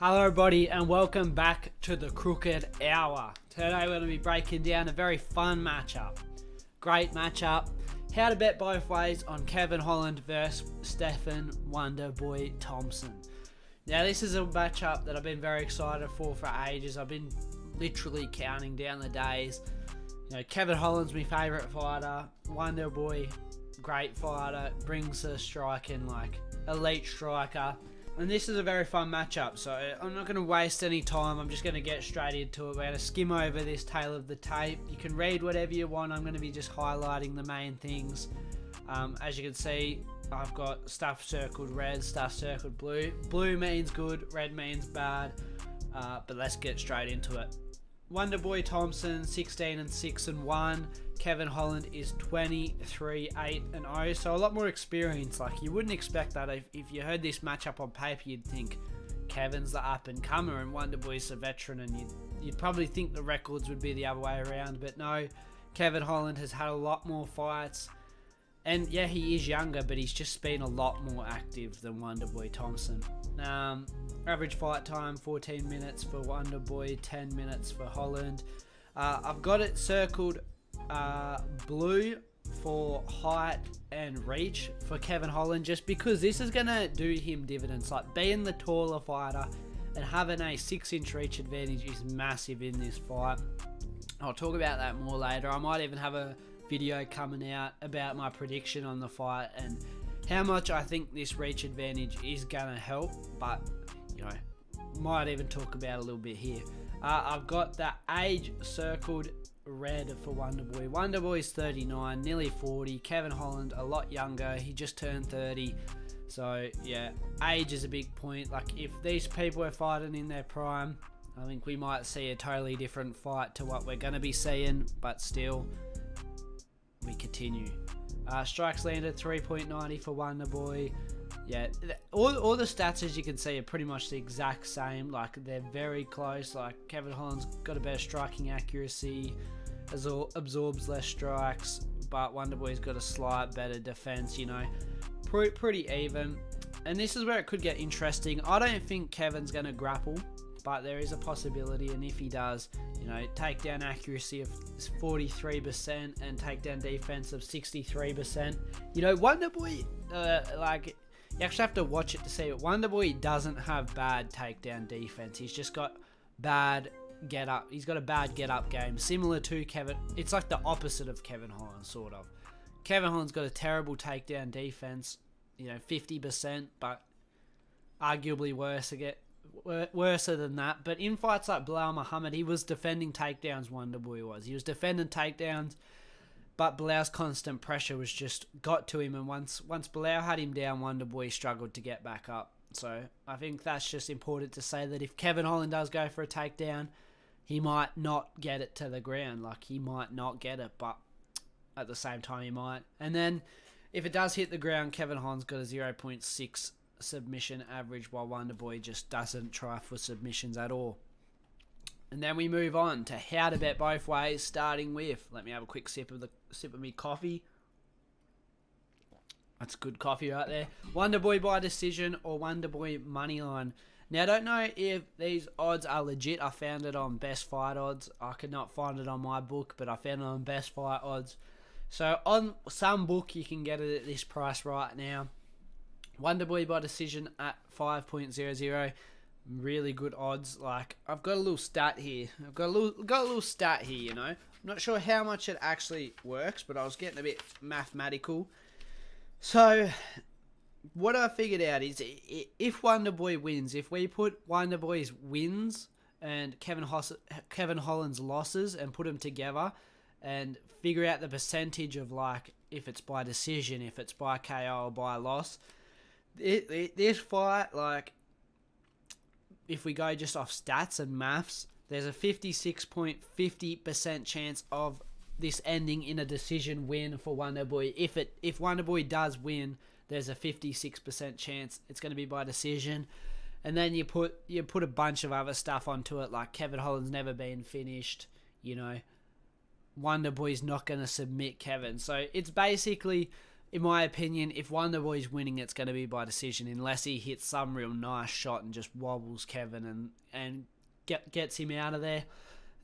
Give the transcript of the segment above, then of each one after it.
Hello everybody and welcome back to the Crooked Hour. Today we're going to be breaking down a very fun matchup. Great matchup. How to bet both ways on Kevin Holland versus Stephen Wonderboy Thompson. Now this is a matchup that I've been very excited for ages. I've been literally counting down the days. You know, Kevin Holland's my favourite fighter. Wonderboy, great fighter, brings the striking, like elite striker. And this is a very fun matchup, so I'm not going to waste any time. I'm just going to get straight into it. We're going to skim over this tale of the tape. You can read whatever you want. I'm going to be just highlighting the main things. As you can see, I've got stuff circled red, stuff circled blue. Blue means good, red means bad. But let's get straight into it. Wonderboy Thompson, 16-6-1. Kevin Holland is 23-8-0. So a lot more experience. Like, you wouldn't expect that if you heard this matchup on paper. You'd think Kevin's the up and comer and Wonderboy's the veteran, and you'd probably think the records would be the other way around. But no, Kevin Holland has had a lot more fights. And yeah, he is younger, but he's just been a lot more active than Wonderboy Thompson. Average fight time, 14 minutes for Wonderboy, 10 minutes for Holland. I've got it circled blue for height and reach for Kevin Holland, just because this is going to do him dividends. Like, being the taller fighter and having a 6-inch reach advantage is massive in this fight. I'll talk about that more later. I might even have a video coming out about my prediction on the fight and how much I think this reach advantage is going to help, but you know, might even talk about a little bit here. I've got the age circled red for Wonderboy. Wonderboy's 39, nearly 40. Kevin Holland a lot younger, he just turned 30. So yeah, age is a big point. Like, if these people are fighting in their prime, I think we might see a totally different fight to what we're going to be seeing, but still, we continue. Strikes landed 3.90 for Wonderboy. Yeah, all the stats, as you can see, are pretty much the exact same. Like, they're very close. Like, Kevin Holland's got a better striking accuracy, absorbs less strikes, but Wonderboy's got a slight better defense. You know, pretty even. And this is where it could get interesting. I don't think Kevin's going to grapple, but there is a possibility, and if he does, you know, takedown accuracy of 43% and takedown defense of 63%. You know, Wonderboy, like, you actually have to watch it to see it. Wonderboy doesn't have bad takedown defense. He's just got bad get up. He's got a bad get up game, similar to Kevin. It's like the opposite of Kevin Holland, sort of. Kevin Holland's got a terrible takedown defense, you know, 50%, but arguably worse than that. But in fights like Bilal Muhammad, he was defending takedowns. Wonderboy was. He was defending takedowns, but Bilal's constant pressure was just got to him. And once Bilal had him down, Wonderboy struggled to get back up. So I think that's just important to say, that if Kevin Holland does go for a takedown, he might not get it to the ground. Like, he might not get it, but at the same time he might. And then if it does hit the ground, Kevin Holland's got a 0.6 submission average, while Wonderboy just doesn't try for submissions at all. And then we move on to how to bet both ways, starting with, let me have a quick sip of me coffee. That's good coffee right there. Wonderboy by decision or Wonderboy money line. Now, I don't know if these odds are legit. I found it on Best Fight Odds. I could not find it on my book, but I found it on Best Fight Odds. So on some book, you can get it at this price right now. Wonderboy by decision at 5.00. Really good odds. Like, I've got a little stat here. I've got a little stat here, you know. I'm not sure how much it actually works, but I was getting a bit mathematical. So, what I figured out is, if Wonderboy wins, if we put Wonderboy's wins and Kevin Holland's losses and put them together and figure out the percentage of, like, if it's by decision, if it's by KO or by loss, this fight, like, if we go just off stats and maths, there's a 56.50% chance of this ending in a decision win for Wonderboy. If Wonderboy does win, there's a 56% chance it's going to be by decision. And then you put a bunch of other stuff onto it, like Kevin Holland's never been finished, you know. Wonderboy's not going to submit Kevin. So it's basically, in my opinion, if Wonderboy's winning, it's going to be by decision, unless he hits some real nice shot and just wobbles Kevin and gets him out of there.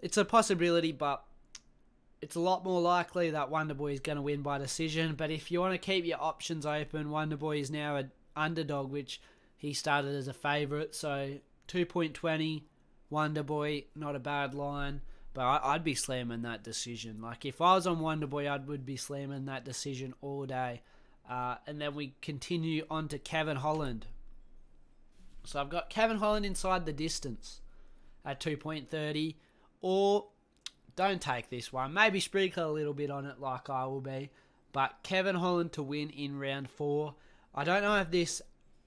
It's a possibility, but it's a lot more likely that Wonderboy is going to win by decision. But if you want to keep your options open, Wonderboy is now an underdog, which he started as a favourite. So 2.20, Wonderboy, not a bad line. But I'd be slamming that decision. Like, if I was on Wonderboy, I would be slamming that decision all day. And then we continue on to Kevin Holland. So I've got Kevin Holland inside the distance at 2.30. Or don't take this one. Maybe sprinkle a little bit on it like I will be. But Kevin Holland to win in round 4. I don't know if this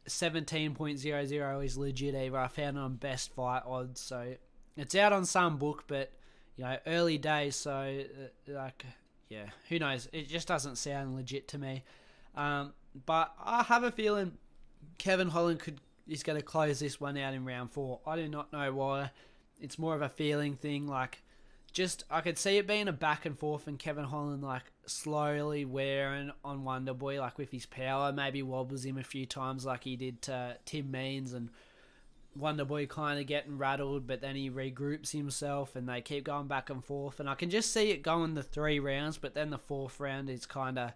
17.00 is legit either. I found it on Best Fight Odds. So it's out on some book, but early days. So who knows? It just doesn't sound legit to me. But I have a feeling Kevin Holland is going to close this one out in round 4. I do not know why. It's more of a feeling thing. I could see it being a back and forth, and Kevin Holland slowly wearing on Wonderboy, with his power, maybe wobbles him a few times like he did to Tim Means, and Wonderboy kind of getting rattled, but then he regroups himself and they keep going back and forth. And I can just see it going the 3 rounds, but then the 4th round is kind of,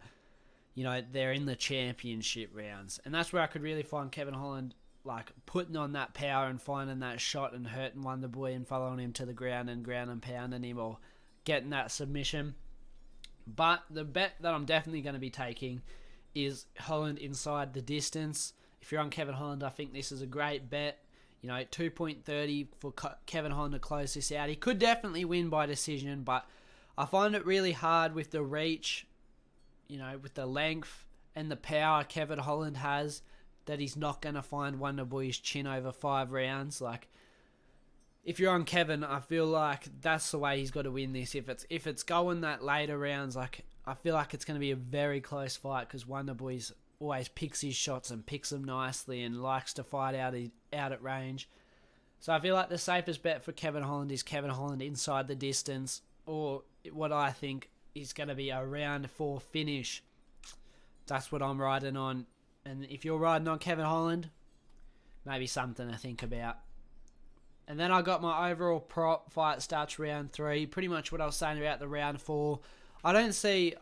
they're in the championship rounds. And that's where I could really find Kevin Holland putting on that power and finding that shot and hurting Wonderboy and following him to the ground and pounding him or getting that submission. But the bet that I'm definitely going to be taking is Holland inside the distance. If you're on Kevin Holland, I think this is a great bet. 2.30 for Kevin Holland to close this out. He could definitely win by decision, but I find it really hard with the reach, with the length and the power Kevin Holland has, that he's not going to find Wonderboy's chin over 5 rounds. If you're on Kevin, I feel like that's the way he's got to win this. If it's going that later rounds, I feel like it's going to be a very close fight, because Wonderboy's always picks his shots and picks them nicely and likes to fight out at range. So I feel like the safest bet for Kevin Holland is Kevin Holland inside the distance, or what I think is going to be a round 4 finish. That's what I'm riding on. And if you're riding on Kevin Holland, maybe something to think about. And then I got my overall prop. Fight starts round 3. Pretty much what I was saying about the round 4. I just see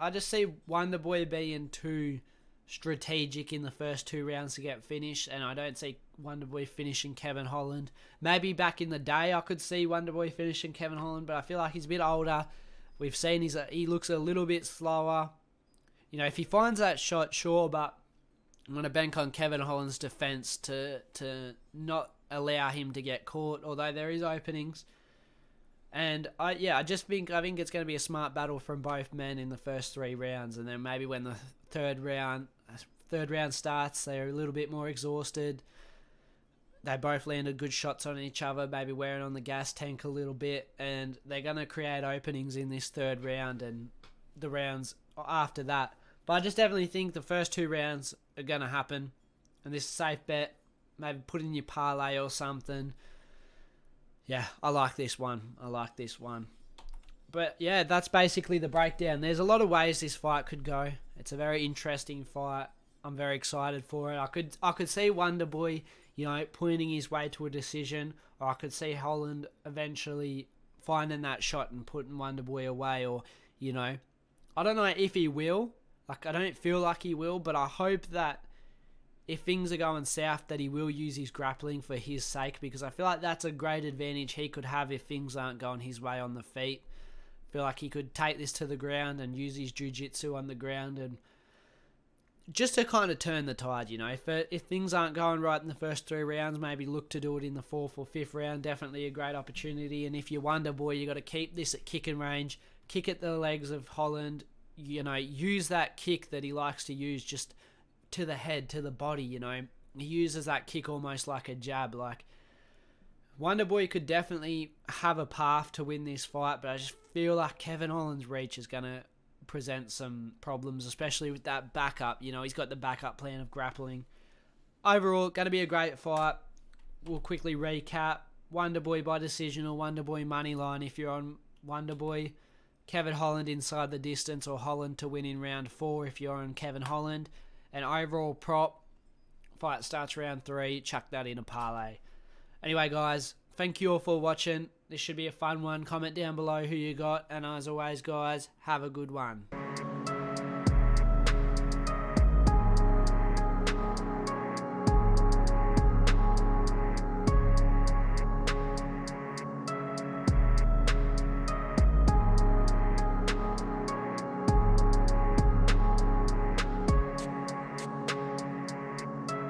Wonderboy being too strategic in the first 2 rounds to get finished, and I don't see Wonderboy finishing Kevin Holland. Maybe back in the day I could see Wonderboy finishing Kevin Holland, but I feel like he's a bit older. We've seen he looks a little bit slower. If he finds that shot, sure, but I'm going to bank on Kevin Holland's defense to not allow him to get caught, although there is openings. And I think it's going to be a smart battle from both men in the first 3 rounds, and then maybe when the third round starts, they're a little bit more exhausted. They both landed good shots on each other, maybe wearing on the gas tank a little bit, and they're going to create openings in this 3rd round and the rounds after that. But I just definitely think the first 2 rounds are going to happen, and this is a safe bet. Maybe put in your parlay or something. Yeah, I like this one. But yeah, that's basically the breakdown. There's a lot of ways this fight could go. It's a very interesting fight. I'm very excited for it. I could see Wonderboy, pointing his way to a decision, or I could see Holland eventually finding that shot and putting Wonderboy away, or I don't know if he will. I don't feel like he will, but I hope that if things are going south, that he will use his grappling for his sake, because I feel like that's a great advantage he could have if things aren't going his way on the feet. I feel like he could take this to the ground and use his jiu-jitsu on the ground, and just to kind of turn the tide, If things aren't going right in the first 3 rounds, maybe look to do it in the 4th or 5th round. Definitely a great opportunity. And if you're Wonderboy, you got to keep this at kicking range. Kick at the legs of Holland. Use that kick that he likes to use, just to the head, to the body, He uses that kick almost like a jab. Wonderboy could definitely have a path to win this fight, but I just feel like Kevin Holland's reach is going to present some problems, especially with that backup. He's got the backup plan of grappling. Overall, going to be a great fight. We'll quickly recap. Wonderboy by decision or Wonderboy money line if you're on Wonderboy. Kevin Holland inside the distance, or Holland to win in round 4 if you're on Kevin Holland. And overall prop, fight starts round 3, chuck that in a parlay. Anyway, guys, thank you all for watching. This should be a fun one. Comment down below who you got. And as always, guys, have a good one.